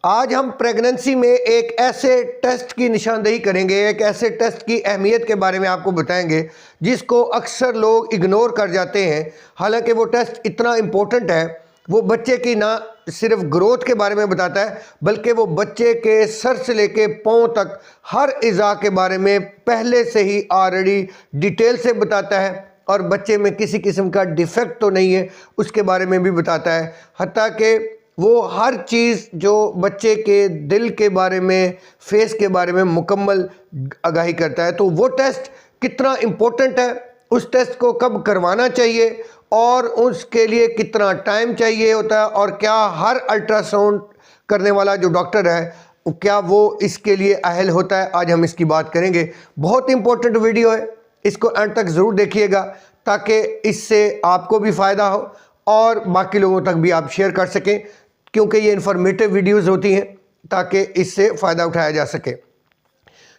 आज हम प्रेगनेंसी में एक ऐसे टेस्ट की निशानदेही करेंगे, एक ऐसे टेस्ट की अहमियत के बारे में आपको बताएंगे जिसको अक्सर लोग इग्नोर कर जाते हैं। हालांकि वो टेस्ट इतना इम्पोर्टेंट है। वो बच्चे की ना सिर्फ ग्रोथ के बारे में बताता है बल्कि वो बच्चे के सर से लेके पाँव तक हर इज़ा के बारे में पहले से ही ऑलरेडी डिटेल से बताता है और बच्चे में किसी किस्म का डिफेक्ट तो नहीं है उसके बारे में भी बताता है। हत्ता कि वो हर चीज़ जो बच्चे के दिल के बारे में, फेस के बारे में मुकम्मल आगाही करता है। तो वो टेस्ट कितना इम्पोर्टेंट है, उस टेस्ट को कब करवाना चाहिए और उसके लिए कितना टाइम चाहिए होता है और क्या हर अल्ट्रासाउंड करने वाला जो डॉक्टर है क्या वो इसके लिए अहल होता है, आज हम इसकी बात करेंगे। बहुत इंपॉर्टेंट वीडियो है, इसको अंत तक ज़रूर देखिएगा ताकि इससे आपको भी फ़ायदा हो और बाकी लोगों तक भी आप शेयर कर सकें, क्योंकि ये इन्फॉर्मेटिव वीडियोस होती हैं ताकि इससे फ़ायदा उठाया जा सके।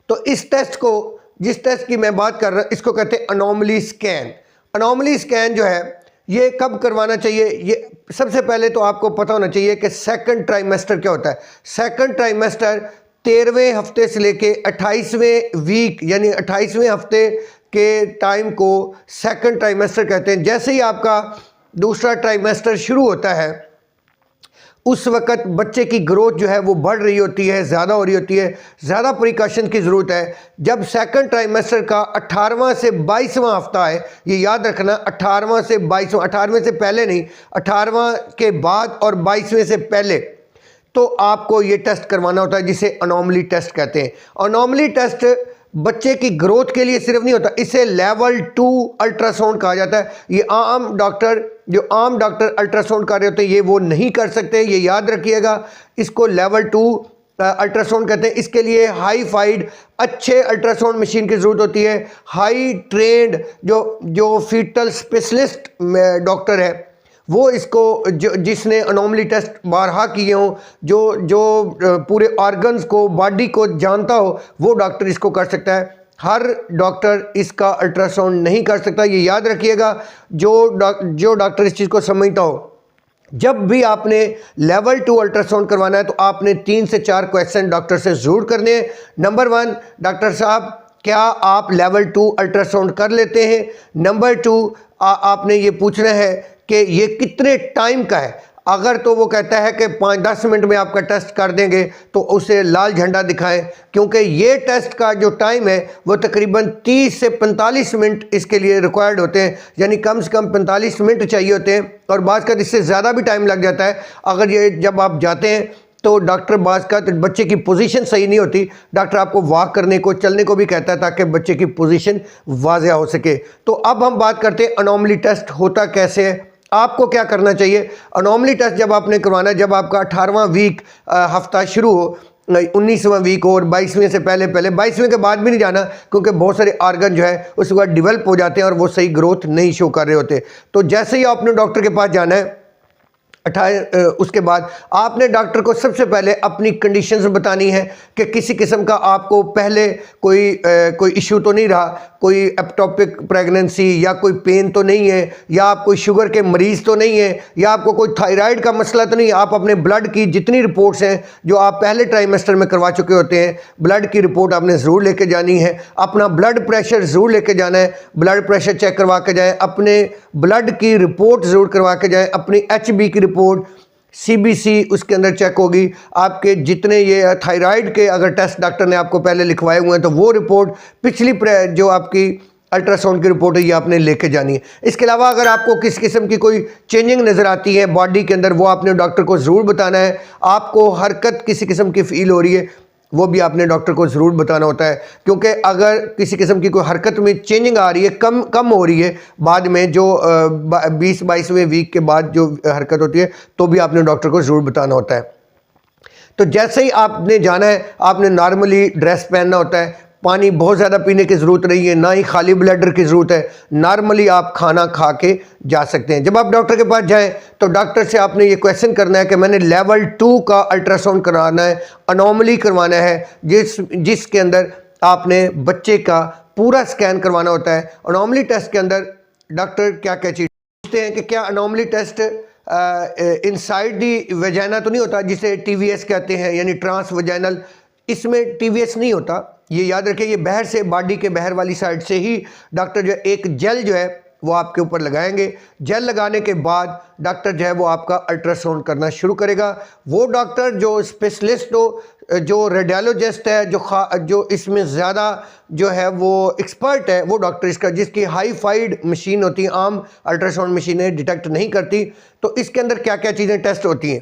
तो इस टेस्ट को, जिस टेस्ट की मैं बात कर रहा हूँ, इसको कहते हैं अनोमली स्कैन। अनोमली स्कैन जो है ये कब करवाना चाहिए? ये सबसे पहले तो आपको पता होना चाहिए कि सेकंड ट्राइमेस्टर क्या होता है। सेकंड ट्राइमेस्टर 13वें हफ्ते से लेके 28वें वीक यानी 28वें हफ्ते के टाइम को सेकंड ट्राइमेस्टर कहते हैं। जैसे ही आपका दूसरा ट्राइमेस्टर शुरू होता है उस वक़्त बच्चे की ग्रोथ जो है वो बढ़ रही होती है, ज़्यादा हो रही होती है, ज़्यादा प्रिकॉशन की ज़रूरत है। जब सेकंड ट्राइमेस्टर का 18वां से 22वां हफ्ता है, ये याद रखना, 18वां से 22वां, 18वें से पहले नहीं, 18वां के बाद और 22वें से पहले, तो आपको ये टेस्ट करवाना होता है जिसे अनोमली टेस्ट कहते हैं। अनोमली टेस्ट बच्चे की ग्रोथ के लिए सिर्फ नहीं होता, इसे लेवल 2 अल्ट्रासाउंड कहा जाता है। ये आम डॉक्टर अल्ट्रासाउंड कर रहे होते हैं ये वो नहीं कर सकते, ये याद रखिएगा। इसको लेवल 2 अल्ट्रासाउंड कहते हैं। इसके लिए हाई फाइड अच्छे अल्ट्रासाउंड मशीन की ज़रूरत होती है। हाई ट्रेंड जो फीटल स्पेशलिस्ट डॉक्टर है वो इसको, जिसने अनोमली टेस्ट बारहा किए हों, जो पूरे ऑर्गन्स को, बॉडी को जानता हो, वो डॉक्टर इसको कर सकता है। हर डॉक्टर इसका अल्ट्रासाउंड नहीं कर सकता, ये याद रखिएगा। जो डॉक्टर इस चीज़ को समझता हो, जब भी आपने लेवल 2 अल्ट्रासाउंड करवाना है तो आपने 3 से 4 क्वेश्चन डॉक्टर से ज़रूर करने हैं। नंबर 1, डॉक्टर साहब क्या आप लेवल 2 अल्ट्रासाउंड कर लेते हैं? नंबर 2, आपने ये पूछना है कि ये कितने टाइम का है। अगर तो वो कहता है कि 5-10 मिनट में आपका टेस्ट कर देंगे तो उसे लाल झंडा दिखाएं, क्योंकि ये टेस्ट का जो टाइम है वो तकरीबन 30 से 45 मिनट इसके लिए रिक्वायर्ड होते हैं, यानी कम से कम 45 मिनट चाहिए होते हैं। और बात कर इससे ज़्यादा भी टाइम लग जाता है। अगर ये जब आप जाते हैं तो डॉक्टर बात का तो बच्चे की पोजीशन सही नहीं होती, डॉक्टर आपको वॉक करने को, चलने को भी कहता है ताकि बच्चे की पोजीशन वाज़िया हो सके। तो अब हम बात करते हैं अनोमली टेस्ट होता कैसे है, आपको क्या करना चाहिए। अनोमली टेस्ट जब आपने करवाना है, जब आपका 18वां वीक हफ्ता शुरू हो, 19वां वीक हो और 22वें से पहले 22वें के बाद भी नहीं जाना, क्योंकि बहुत सारे ऑर्गन जो है उसके बाद डेवलप हो जाते हैं और वो सही ग्रोथ नहीं शो कर रहे होते। तो जैसे ही आपने डॉक्टर के पास जाना है उसके बाद आपने डॉक्टर को सबसे पहले अपनी कंडीशंस बतानी है कि किसी किस्म का आपको पहले कोई इशू तो नहीं रहा, कोई एप्टोपिक प्रेगनेंसी या कोई पेन तो नहीं है, या आप कोई शुगर के मरीज़ तो नहीं है, या आपको कोई थायराइड का मसला तो नहीं है। आप अपने ब्लड की जितनी रिपोर्ट्स हैं जो आप पहले ट्राइमेस्टर में करवा चुके होते हैं, ब्लड की रिपोर्ट आपने ज़रूर लेके जानी है। अपना ब्लड प्रेशर ज़रूर लेके जाना है, ब्लड प्रेशर चेक करवा के जाएँ, अपने ब्लड की रिपोर्ट ज़रूर करवा के जाएँ, अपनी HB की रिपोर्ट, CBC उसके अंदर चेक होगी। आपके जितने ये थायराइड के अगर टेस्ट डॉक्टर ने आपको पहले लिखवाए हुए हैं तो वो रिपोर्ट, पिछली जो आपकी अल्ट्रासाउंड की रिपोर्ट है ये आपने लेके जानी है। इसके अलावा अगर आपको किस किस्म की कोई चेंजिंग नज़र आती है बॉडी के अंदर, वो आपने डॉक्टर को ज़रूर बताना है। आपको हरकत किसी किस्म की फील हो रही है वो भी आपने डॉक्टर को ज़रूर बताना होता है, क्योंकि अगर किसी किस्म की कोई हरकत में चेंजिंग आ रही है, कम हो रही है बाद में, जो 20-22वें वीक के बाद जो हरकत होती है, तो भी आपने डॉक्टर को ज़रूर बताना होता है। तो जैसे ही आपने जाना है, आपने नॉर्मली ड्रेस पहनना होता है, पानी बहुत ज़्यादा पीने की ज़रूरत नहीं है, ना ही खाली ब्लैडर की ज़रूरत है, नॉर्मली आप खाना खा के जा सकते हैं। जब आप डॉक्टर के पास जाएं तो डॉक्टर से आपने ये क्वेश्चन करना है कि मैंने लेवल 2 का अल्ट्रासाउंड करवाना है, अनोमली करवाना है, जिसके अंदर आपने बच्चे का पूरा स्कैन करवाना होता है। अनोमली टेस्ट के अंदर डॉक्टर क्या क्या चीज़ पूछते हैं कि क्या anomaly test inside the vagina तो नहीं होता जिसे TVS कहते हैं, यानी ट्रांस वेजाइनल, इसमें TVS नहीं होता, ये याद रखिए। ये बाहर से, बॉडी के बाहर वाली साइड से ही डॉक्टर जो है एक जेल जो है वो आपके ऊपर लगाएंगे। जेल लगाने के बाद डॉक्टर जो है वो आपका अल्ट्रासाउंड करना शुरू करेगा। वो डॉक्टर जो स्पेशलिस्ट हो, जो रेडियोलॉजिस्ट है, जो इसमें ज़्यादा जो है वो एक्सपर्ट है, वो डॉक्टर इसका, जिसकी हाईफाइड मशीन होती है, आम अल्ट्रासाउंड मशीनें डिटेक्ट नहीं करती। तो इसके अंदर क्या क्या चीज़ें टेस्ट होती हैं?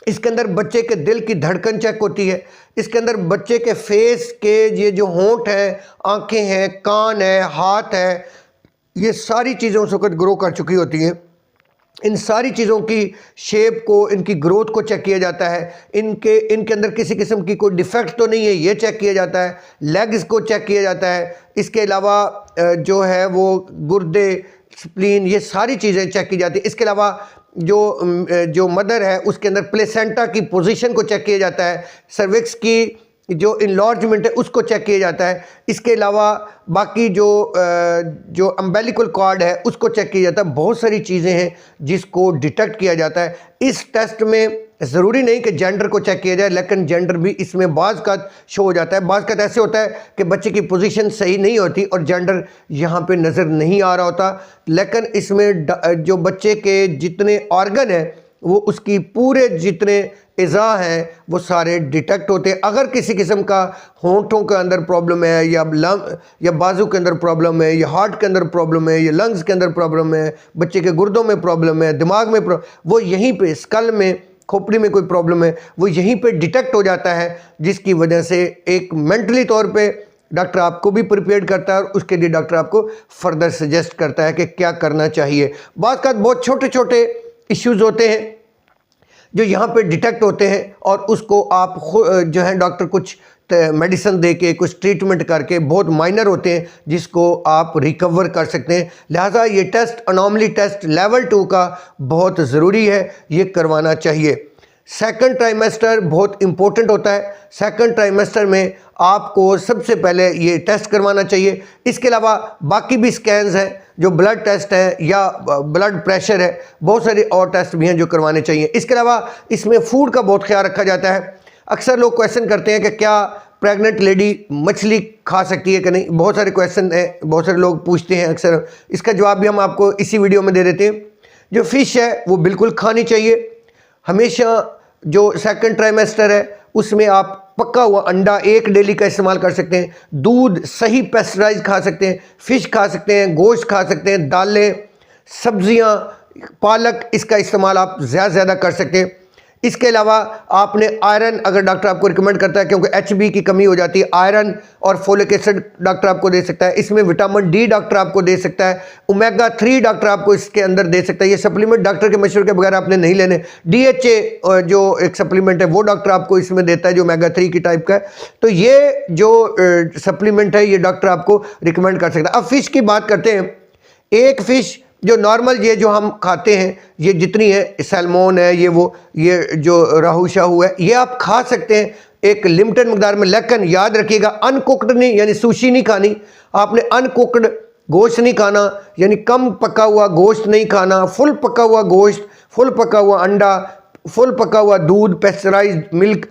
इसके अंदर बच्चे के दिल की धड़कन चेक होती है। इसके अंदर बच्चे के फेस के ये जो होंठ है, आंखें हैं, कान है, हाथ है, ये सारी चीज़ें उस वक्त ग्रो कर चुकी होती हैं। इन सारी चीज़ों की शेप को, इनकी ग्रोथ को चेक किया जाता है। इनके अंदर किसी किस्म की कोई डिफेक्ट तो नहीं है, ये चेक किया जाता है। लेग्स को चेक किया जाता है। इसके अलावा जो है वो गुर्दे, स्प्लीन, ये सारी चीज़ें चेक की जाती है। इसके अलावा जो मदर है उसके अंदर प्लेसेंटा की पोजीशन को चेक किया जाता है। सर्विक्स की जो इनलार्जमेंट है उसको चेक किया जाता है। इसके अलावा बाकी जो अम्बेलिकल कॉर्ड है उसको चेक किया जाता है। बहुत सारी चीज़ें हैं जिसको डिटेक्ट किया जाता है। इस टेस्ट में ज़रूरी नहीं कि जेंडर को चेक किया जाए, लेकिन जेंडर भी इसमें बाज़ का शो हो जाता है। बाज़ का ऐसे होता है कि बच्चे की पोजीशन सही नहीं होती और जेंडर यहाँ पे नज़र नहीं आ रहा होता, लेकिन इसमें जो बच्चे के जितने ऑर्गन हैं वो उसकी पूरे जितने एज़ा हैं वो सारे डिटेक्ट होते हैं। अगर किसी किस्म का होंठों के अंदर प्रॉब्लम है, या बाजू के अंदर प्रॉब्लम है, या हार्ट के अंदर प्रॉब्लम है, या लंग्स के अंदर प्रॉब्लम है, बच्चे के गुर्दों में प्रॉब्लम है, दिमाग में वो यहीं पे स्कल में, खोपड़ी में कोई प्रॉब्लम है, वो यहीं पे डिटेक्ट हो जाता है, जिसकी वजह से एक मेंटली तौर पे डॉक्टर आपको भी प्रिपेयर करता है और उसके लिए डॉक्टर आपको फर्दर सजेस्ट करता है कि क्या करना चाहिए। बात का बहुत छोटे छोटे इश्यूज़ होते हैं जो यहाँ पे डिटेक्ट होते हैं और उसको आप जो है डॉक्टर कुछ मेडिसिन दे के, कुछ ट्रीटमेंट करके, बहुत माइनर होते हैं जिसको आप रिकवर कर सकते हैं। लिहाजा ये टेस्ट, अनोमली टेस्ट लेवल 2 का बहुत ज़रूरी है, ये करवाना चाहिए। सेकंड ट्राइमेस्टर बहुत इम्पोर्टेंट होता है। सेकंड ट्राइमेस्टर में आपको सबसे पहले ये टेस्ट करवाना चाहिए। इसके अलावा बाकी भी स्कैन्स हैं, जो ब्लड टेस्ट है या ब्लड प्रेशर है, बहुत सारे और टेस्ट भी हैं जो करवाने चाहिए। इसके अलावा इसमें फूड का बहुत ख्याल रखा जाता है। अक्सर लोग क्वेश्चन करते हैं कि क्या प्रेग्नेंट लेडी मछली खा सकती है कि नहीं। बहुत सारे क्वेश्चन हैं, बहुत सारे लोग पूछते हैं अक्सर, इसका जवाब भी हम आपको इसी वीडियो में दे देते हैं। जो फ़िश है वो बिल्कुल खानी चाहिए। हमेशा जो सेकंड ट्राइमेस्टर है उसमें आप पका हुआ अंडा 1 डेली का इस्तेमाल कर सकते हैं। दूध सही पेस्चराइज खा सकते हैं। फ़िश खा सकते हैं, गोश्त खा सकते हैं, दालें, सब्जियां, पालक, इसका इस्तेमाल आप ज़्यादा से ज़्यादा कर सकते हैं। इसके अलावा आपने आयरन, अगर डॉक्टर आपको रिकमेंड करता है, क्योंकि HB की कमी हो जाती है, आयरन और फोलिक एसिड डॉक्टर आपको दे सकता है। इसमें विटामिन D डॉक्टर आपको दे सकता है। ओमेगा 3 डॉक्टर आपको इसके अंदर दे सकता है। ये सप्लीमेंट डॉक्टर के मशवरे के बगैर आपने नहीं लेने। DHA जो एक सप्लीमेंट है वो डॉक्टर आपको इसमें देता है, जो ओमेगा 3 की टाइप का है। तो ये जो सप्लीमेंट है ये डॉक्टर आपको रिकमेंड कर सकता है। अब फ़िश की बात करते हैं। एक फ़िश जो नॉर्मल ये जो हम खाते हैं, ये जितनी है, सैल्मोन है, ये जो राहू शाहू है, ये आप खा सकते हैं एक लिमिटेड मकदार में, लेकिन याद रखिएगा अनकुक्ड नहीं, यानी सुशी नहीं खानी। आपने अनकुक्ड गोश्त नहीं खाना, यानी कम पका हुआ गोश्त नहीं खाना। फुल पका हुआ गोश्त, फुल पका हुआ अंडा, फुल पका हुआ दूध, पेस्चराइज्ड मिल्क,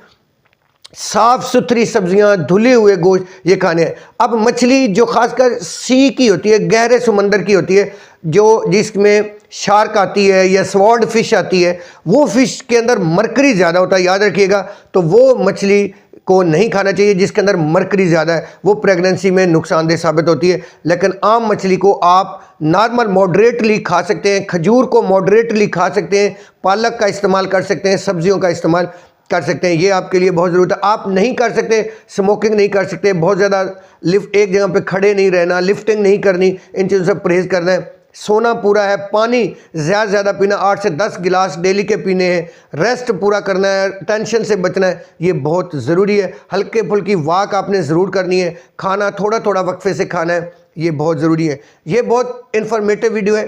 साफ़ सुथरी सब्जियां, धुले हुए गोश्त, ये खाने हैं। अब मछली जो खासकर सी की होती है, गहरे समंदर की होती है, जिसमें शार्क आती है या स्वॉर्ड फिश आती है, वो फिश के अंदर मरकरी ज़्यादा होता है, याद रखिएगा। तो वो मछली को नहीं खाना चाहिए जिसके अंदर मरकरी ज़्यादा है, वो प्रेगनेंसी में नुकसानदेह साबित होती है। लेकिन आम मछली को आप नॉर्मल मॉडरेटली खा सकते हैं। खजूर को मॉडरेटली खा सकते हैं। पालक का इस्तेमाल कर सकते हैं। सब्जियों का इस्तेमाल कर सकते हैं। ये आपके लिए बहुत ज़रूरत है। आप नहीं कर सकते, स्मोकिंग नहीं कर सकते, बहुत ज़्यादा एक जगह पे खड़े नहीं रहना, लिफ्टिंग नहीं करनी, इन चीज़ों से परहेज़ करना है। सोना पूरा है, पानी ज़्यादा से ज़्यादा पीना, 8 से 10 गिलास डेली के पीने हैं। रेस्ट पूरा करना है, टेंशन से बचना है, ये बहुत ज़रूरी है। हल्के फुल्की वॉक आपने ज़रूर करनी है। खाना थोड़ा थोड़ा वक्फे से खाना है, ये बहुत ज़रूरी है। ये बहुत इन्फॉर्मेटिव वीडियो है,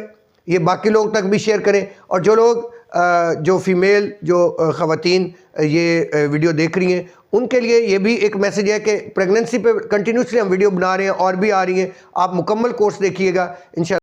ये बाकी लोगों तक भी शेयर करें। और जो लोग जो फीमेल जो ख़वातीन ये वीडियो देख रही हैं, उनके लिए ये भी एक मैसेज है कि प्रेगनेंसी पे कंटिन्यूसली हम वीडियो बना रहे हैं और भी आ रही हैं। आप मुकम्मल कोर्स देखिएगा इंशाल्लाह।